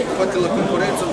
Infatti la concorrenza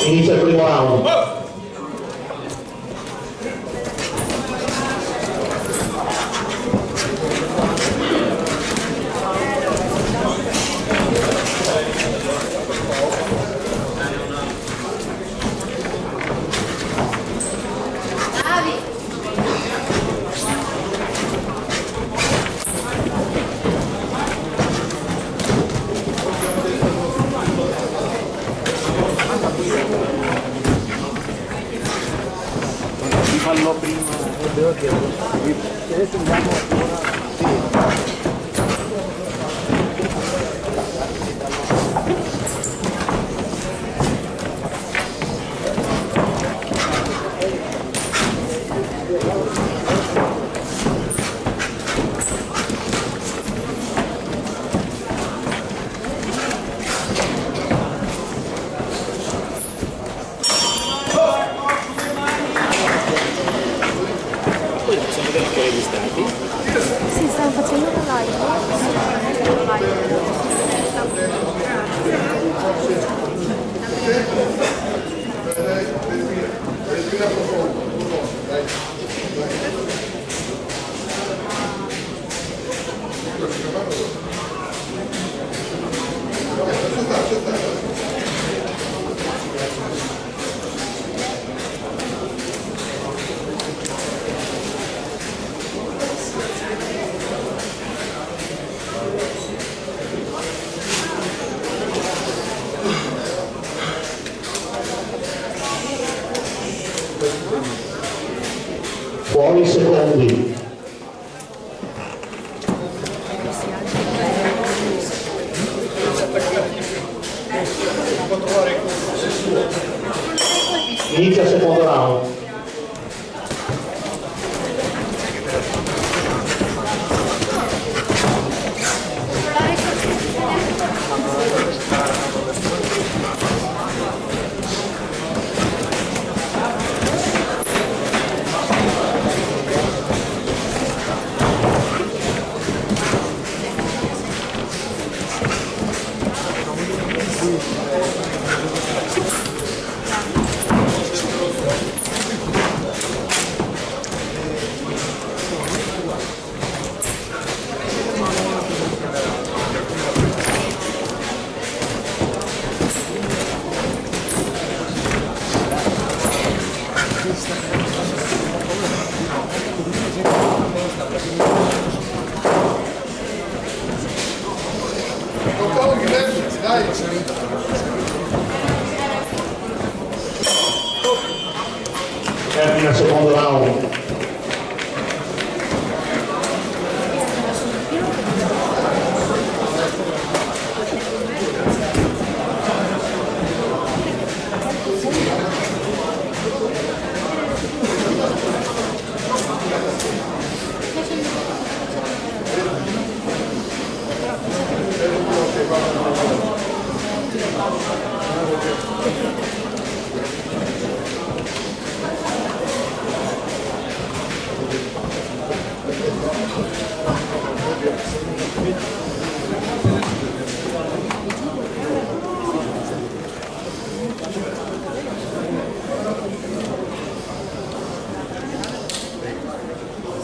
inizia il primo round. fallo prima. Adesso vediamo ora. Sì, stanno facendo una Fuori secondi. Inizia il secondo round.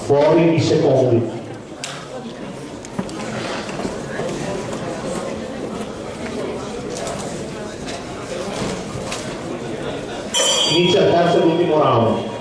fuori i secondi. Inizia il terzo e l'ultimo round.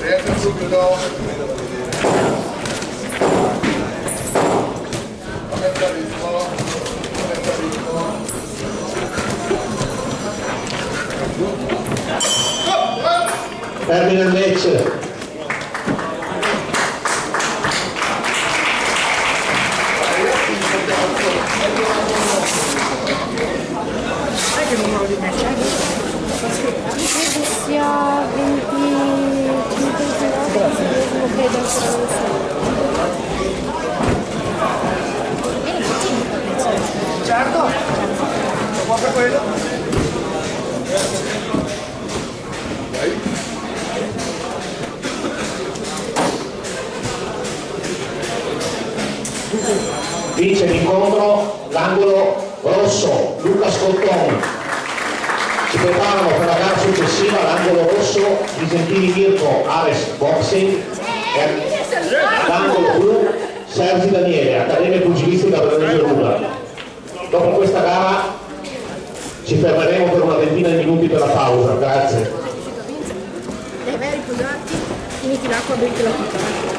Rientra subito. Termina il match. Sai che numero di match è? Credo sia 29, credo Certo, proprio quello. Vince l'incontro l'angolo rosso, Luca Scottoni. Si preparano per la gara successiva l'angolo rosso Visentini Mirko, Ares Boxing, e l'angolo blu Sergi Daniele, Accademia Pugilistica Bernese Ruga. Dopo questa gara ci fermeremo per una ventina di minuti per la pausa. Grazie. Dai, vai a riposarti, finiti l'acqua, bevi la tutta.